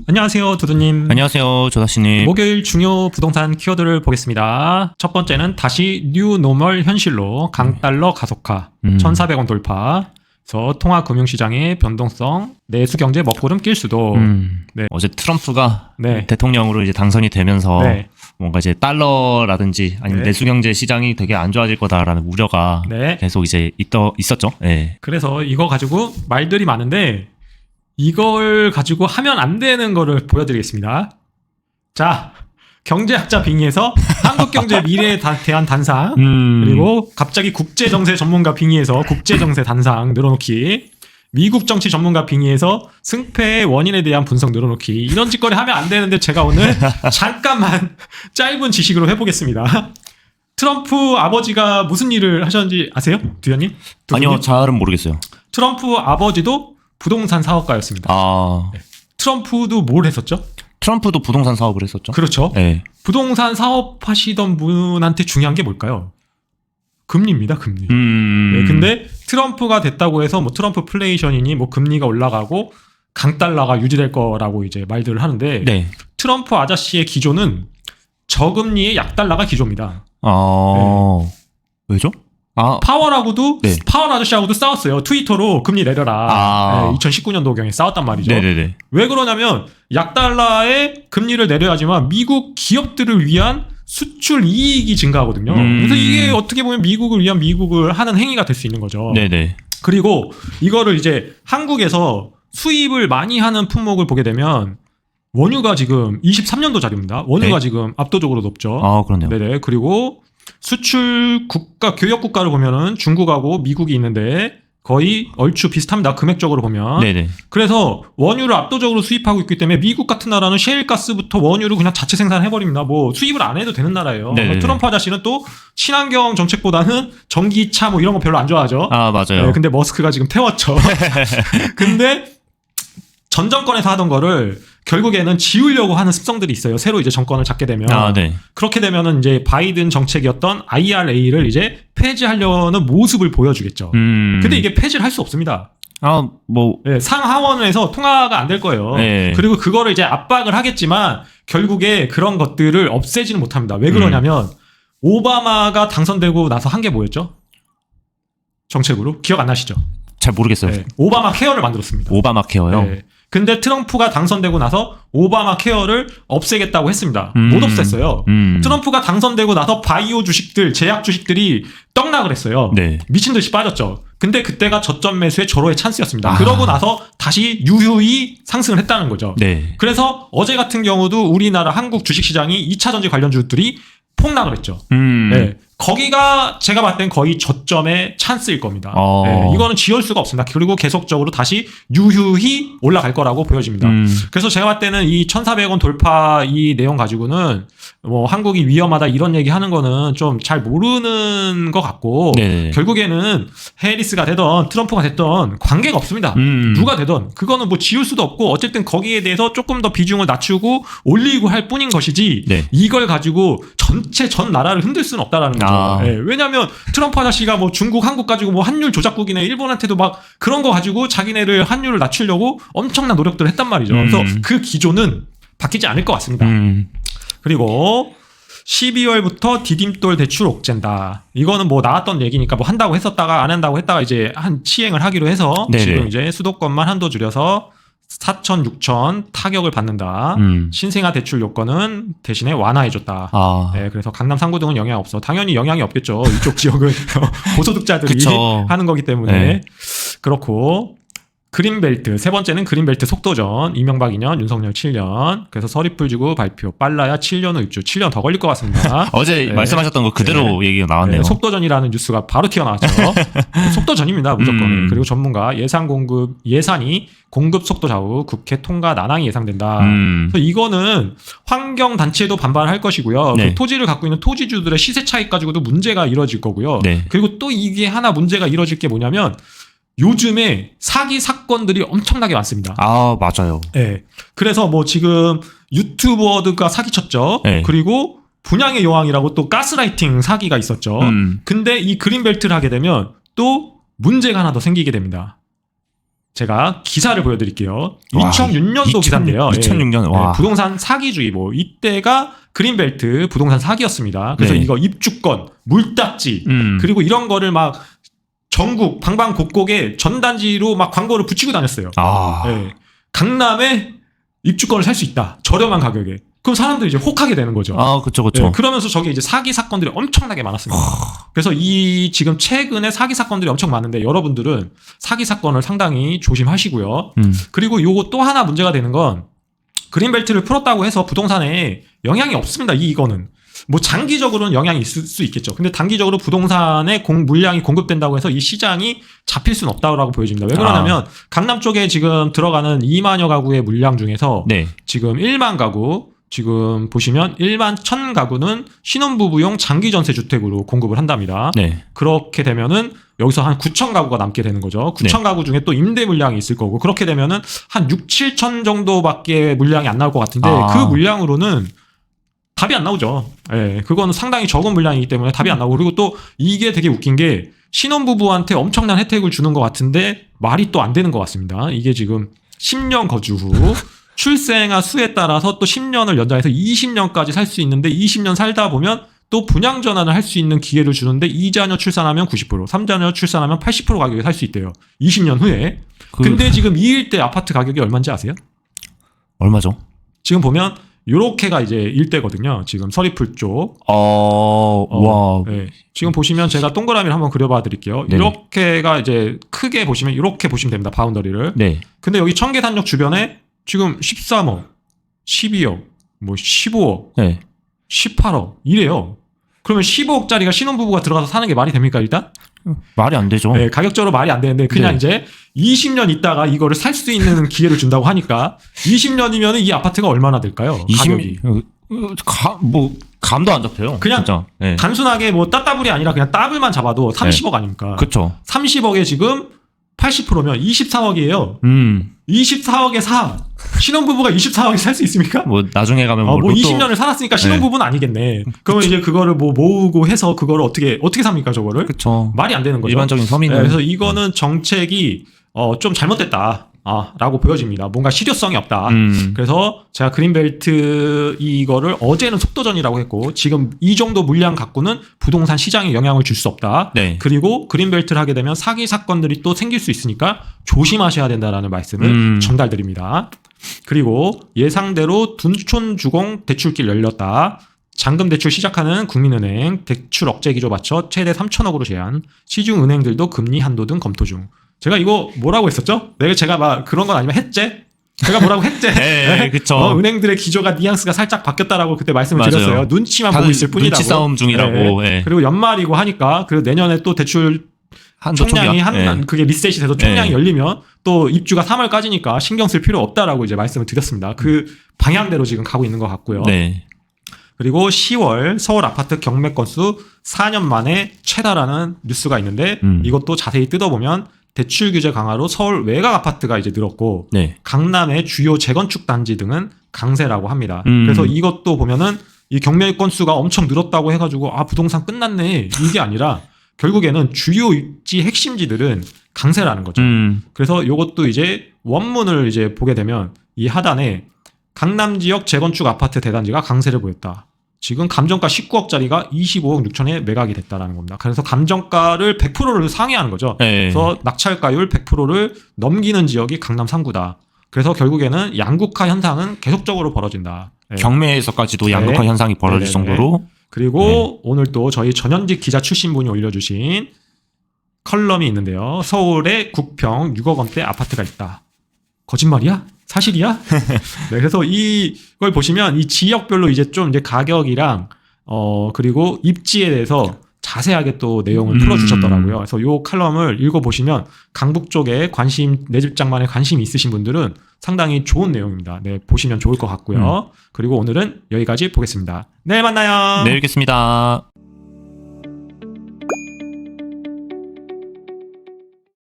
안녕하세요, 두두님. 안녕하세요, 조다씨님. 목요일 중요 부동산 키워드를 보겠습니다. 첫 번째는 다시 뉴 노멀 현실로 강달러 가속화, 1,400원 돌파. 그래서 통화금융시장의 변동성, 내수경제 먹구름 낄 수도. 네. 어제 트럼프가 네. 대통령으로 이제 당선이 되면서 네. 뭔가 이제 달러라든지 아니면 네. 내수경제 시장이 되게 안 좋아질 거다라는 우려가 네. 계속 이제 있었죠. 네. 그래서 이거 가지고 말들이 많은데 이걸 가지고 하면 안 되는 거를 보여드리겠습니다. 자, 경제학자 빙의에서 한국경제 미래에 대한 단상, 그리고 갑자기 국제정세 전문가 빙의에서 국제정세 단상 늘어놓기, 미국 정치 전문가 빙의에서 승패의 원인에 대한 분석 늘어놓기, 이런 짓거리 하면 안 되는데 제가 오늘 잠깐만 짧은 지식으로 해보겠습니다. 트럼프 아버지가 무슨 일을 하셨는지 아세요? 두현님? 아니요, 잘은 모르겠어요. 트럼프 아버지도 부동산 사업가였습니다. 아, 네. 트럼프도 뭘 했었죠? 트럼프도 부동산 사업을 했었죠. 그렇죠. 네. 부동산 사업하시던 분한테 중요한 게 뭘까요? 금리입니다, 금리. 네, 근데 트럼프가 됐다고 해서 뭐 트럼프 플레이션이니 뭐 금리가 올라가고 강달러가 유지될 거라고 이제 말들을 하는데 네. 트럼프 아저씨의 기조는 저금리의 약달러가 기조입니다. 네. 왜죠? 파월하고도 네. 파월 아저씨하고도 싸웠어요. 트위터로 금리 내려라. 네, 2019년도경에 싸웠단 말이죠. 네네네. 왜 그러냐면 약달러의 금리를 내려야지만 미국 기업들을 위한 수출 이익이 증가하거든요. 그래서 이게 어떻게 보면 미국을 위한 미국을 하는 행위가 될 수 있는 거죠. 네네. 그리고 이거를 이제 한국에서 수입을 많이 하는 품목을 보게 되면 원유가 지금 23년도 자료입니다. 원유가 네? 지금 압도적으로 높죠. 그렇네요. 네네. 그리고 수출 국가, 교역 국가를 보면은 중국하고 미국이 있는데 거의 얼추 비슷합니다. 금액적으로 보면. 네네. 그래서 원유를 압도적으로 수입하고 있기 때문에 미국 같은 나라는 셰일가스부터 원유를 그냥 자체 생산해버립니다. 뭐 수입을 안 해도 되는 나라예요. 네네. 트럼프 아저씨는 또 친환경 정책보다는 전기차 뭐 이런 거 별로 안 좋아하죠. 맞아요. 네, 근데 머스크가 지금 태웠죠. 근데 전 정권에서 하던 거를 결국에는 지우려고 하는 습성들이 있어요. 새로 이제 정권을 잡게 되면. 네. 그렇게 되면은 이제 바이든 정책이었던 IRA를 이제 폐지하려는 모습을 보여주겠죠. 근데 이게 폐지를 할 수 없습니다. 네, 상하원에서 통과가 안 될 거예요. 네. 그리고 그거를 이제 압박을 하겠지만 결국에 그런 것들을 없애지는 못합니다. 왜 그러냐면 오바마가 당선되고 나서 한 게 뭐였죠? 정책으로? 기억 안 나시죠? 잘 모르겠어요. 네, 오바마 케어를 만들었습니다. 오바마 케어요? 네. 근데 트럼프가 당선되고 나서 오바마 케어를 없애겠다고 했습니다. 못 없앴어요. 트럼프가 당선되고 나서 바이오 주식들, 제약 주식들이 떡락을 했어요. 네. 미친 듯이 빠졌죠. 근데 그때가 저점 매수의 절호의 찬스였습니다. 그러고 나서 다시 유유히 상승을 했다는 거죠. 네. 그래서 어제 같은 경우도 우리나라 한국 주식시장이 2차전지 관련주들이 폭락을 했죠. 네. 거기가 제가 봤을 땐 거의 저점의 찬스일 겁니다. 네, 이거는 지울 수가 없습니다. 그리고 계속적으로 다시 유유히 올라갈 거라고 보여집니다. 그래서 제가 봤을 때는 이 1,400원 돌파 이 내용 가지고는 뭐 한국이 위험하다 이런 얘기 하는 거는 좀 잘 모르는 것 같고 네네. 결국에는 해리스가 되던 트럼프가 됐던 관계가 없습니다. 누가 되던 그거는 뭐 지울 수도 없고 어쨌든 거기에 대해서 조금 더 비중을 낮추고 올리고 할 뿐인 것이지 네. 이걸 가지고 전체 전 나라를 흔들 수는 없다라는 거죠. 네, 왜냐하면 트럼프 아저씨가 뭐 중국, 한국 가지고 뭐 환율 조작국이네 일본한테도 막 그런 거 가지고 자기네를 환율을 낮추려고 엄청난 노력들을 했단 말이죠. 그래서 그 기조는 바뀌지 않을 것 같습니다. 그리고 12월부터 디딤돌 대출 옥죄다. 이거는 뭐 나왔던 얘기니까 뭐 한다고 했었다가 안 한다고 했다가 이제 한 시행을 하기로 해서 네네. 지금 이제 수도권만 한도 줄여서 4천, 6천 타격을 받는다. 신생아 대출 요건은 대신에 완화해줬다. 네, 그래서 강남 3구 등은 영향 없어. 당연히 영향이 없겠죠. 이쪽 지역은 고소득자들이 그쵸. 하는 거기 때문에. 네. 그렇고 그린벨트 세 번째는 그린벨트 속도전. 이명박 2년, 윤석열 7년. 그래서 서리풀 주고 발표. 빨라야 7년 후 입주. 7년 더 걸릴 것 같습니다. 어제 네. 말씀하셨던 거 그대로 얘기가 나왔네요. 네, 속도전이라는 뉴스가 바로 튀어나왔죠. 속도전입니다, 무조건. 그리고 전문가 예산이 공급 속도 좌우 국회 통과 난항이 예상된다. 그래서 이거는 환경 단체도 반발할 것이고요. 네. 그 토지를 갖고 있는 토지주들의 시세 차익 가지고도 문제가 이뤄질 거고요. 네. 그리고 또 이게 하나 문제가 이뤄질 게 뭐냐면 요즘에 사기 사건들이 엄청나게 많습니다. 맞아요. 네. 그래서 뭐 지금 유튜버드가 사기쳤죠. 네. 그리고 분양의 여왕이라고 또 가스라이팅 사기가 있었죠. 근데 이 그린벨트를 하게 되면 또 문제가 하나 더 생기게 됩니다. 제가 기사를 보여드릴게요. 와, 2006년도 기사인데요. 2006년. 예, 와. 부동산 사기주의 이때가 그린벨트 부동산 사기였습니다. 그래서 네. 이거 입주권, 물딱지 그리고 이런 거를 막 전국 방방곡곡에 전단지로 막 광고를 붙이고 다녔어요. 아. 예, 강남에 입주권을 살 수 있다. 저렴한 가격에. 그럼 사람들이 이제 혹하게 되는 거죠. 아, 그쵸. 예, 그러면서 저게 이제 사기 사건들이 엄청나게 많았습니다. 그래서 이 지금 최근에 사기 사건들이 엄청 많은데 여러분들은 사기 사건을 상당히 조심하시고요. 그리고 요거 또 하나 문제가 되는 건 그린벨트를 풀었다고 해서 부동산에 영향이 없습니다. 이거는. 뭐 장기적으로는 영향이 있을 수 있겠죠. 근데 단기적으로 부동산에 물량이 공급된다고 해서 이 시장이 잡힐 수는 없다고 보여집니다. 왜 그러냐면 강남 쪽에 지금 들어가는 2만여 가구의 물량 중에서 네. 지금 1만 가구 지금 보시면 1만 1000 가구는 신혼부부용 장기전세 주택으로 공급을 한답니다. 네. 그렇게 되면은 여기서 한 9천 가구가 남게 되는 거죠. 9천 가구 중에 또 임대 물량이 있을 거고 그렇게 되면은 한 6, 7천 정도밖에 물량이 안 나올 것 같은데 그 물량으로는 답이 안 나오죠. 예, 그거는 상당히 적은 물량이기 때문에 답이 안 나오고 그리고 또 이게 되게 웃긴 게 신혼부부한테 엄청난 혜택을 주는 것 같은데 말이 또 안 되는 것 같습니다. 이게 지금 10년 거주 후 출생아 수에 따라서 또 10년을 연장해서 20년까지 살 수 있는데 20년 살다 보면 또 분양 전환을 할 수 있는 기회를 주는데 2자녀 출산하면 90%, 3자녀 출산하면 80% 가격에 살 수 있대요. 20년 후에. 근데 지금 2일대 아파트 가격이 얼마인지 아세요? 얼마죠? 지금 보면 요렇게가 이제 일대거든요. 지금 서리풀 쪽. 와. 네. 지금 보시면 제가 동그라미를 한번 그려봐 드릴게요. 네네. 이렇게가 이제 크게 보시면 이렇게 보시면 됩니다. 바운더리를. 네. 근데 여기 청계산역 주변에 지금 13억, 12억, 뭐 15억, 네. 18억 이래요. 그러면 15억짜리가 신혼부부가 들어가서 사는 게 말이 됩니까 일단? 말이 안 되죠. 네, 가격적으로 말이 안 되는데 그냥 네. 이제 20년 있다가 이거를 살 수 있는 기회를 준다고 하니까 20년이면 이 아파트가 얼마나 될까요? 가격이. 감도 안 잡혀요. 그냥 진짜. 네. 단순하게 뭐 따따블이 아니라 그냥 따블만 잡아도 30억 아닙니까? 그쵸. 30억에 지금 80%면 24억이에요. 24억에 사. 신혼부부가 24억에 살 수 있습니까? 뭐 나중에 가면 뭐 로또 20년을 살았으니까 신혼부부는 아니겠네. 그러면 이제 그거를 뭐 모으고 해서 그거를 어떻게 삽니까 저거를? 그쵸. 말이 안 되는 거죠. 일반적인 서민은. 네, 그래서 이거는 정책이 좀 잘못됐다. 라고 보여집니다. 뭔가 실효성이 없다. 그래서 제가 그린벨트 이거를 어제는 속도전이라고 했고 지금 이 정도 물량 갖고는 부동산 시장에 영향을 줄 수 없다. 네. 그리고 그린벨트를 하게 되면 사기 사건들이 또 생길 수 있으니까 조심하셔야 된다라는 말씀을 전달드립니다. 그리고 예상대로 둔촌주공 대출길 열렸다. 잔금 대출 시작하는 국민은행 대출 억제 기조 맞춰 최대 3천억으로 제한. 시중 은행들도 금리 한도 등 검토 중. 제가 이거 뭐라고 했었죠? 제가 막 그런 건 아니면 했제? 제가 뭐라고 했제? 네, 그쵸. 은행들의 기조가 뉘앙스가 살짝 바뀌었다라고 그때 말씀을 맞아요. 드렸어요. 눈치만 보고 있을 뿐이라고. 눈치 싸움 중이라고. 네. 네. 그리고 연말이고 하니까 그리고 내년에 또 대출 한도 총량이 초기화? 그게 리셋이 돼서 총량이 네. 열리면 또 입주가 3월까지니까 신경 쓸 필요 없다라고 이제 말씀을 드렸습니다. 그 방향대로 지금 가고 있는 것 같고요. 네. 그리고 10월 서울 아파트 경매 건수 4년 만에 최다라는 뉴스가 있는데 이것도 자세히 뜯어보면 대출 규제 강화로 서울 외곽 아파트가 이제 늘었고 네. 강남의 주요 재건축 단지 등은 강세라고 합니다. 그래서 이것도 보면은 이 경매 건수가 엄청 늘었다고 해가지고 부동산 끝났네 이게 아니라 결국에는 주요 입지 핵심지들은 강세라는 거죠. 그래서 이것도 이제 원문을 이제 보게 되면 이 하단에 강남 지역 재건축 아파트 대단지가 강세를 보였다. 지금 감정가 19억짜리가 25억 6천에 매각이 됐다라는 겁니다. 그래서 감정가를 100%를 상회하는 거죠. 네. 그래서 낙찰가율 100%를 넘기는 지역이 강남 3구다. 그래서 결국에는 양극화 현상은 계속적으로 벌어진다. 네. 경매에서까지도 양극화 네. 현상이 벌어질 네네네. 정도로. 그리고 오늘 또 저희 전현직 기자 출신 분이 올려주신 컬럼이 있는데요. 서울에 9평 6억 원대 아파트가 있다. 거짓말이야? 사실이야? 네, 그래서 이걸 보시면 이 지역별로 이제 좀 이제 가격이랑 그리고 입지에 대해서 자세하게 또 내용을 풀어주셨더라고요. 그래서 이 칼럼을 읽어보시면 강북 쪽에 내 집 장만에 관심이 있으신 분들은 상당히 좋은 내용입니다. 네, 보시면 좋을 것 같고요. 그리고 오늘은 여기까지 보겠습니다. 내일 만나요. 내일 뵙겠습니다.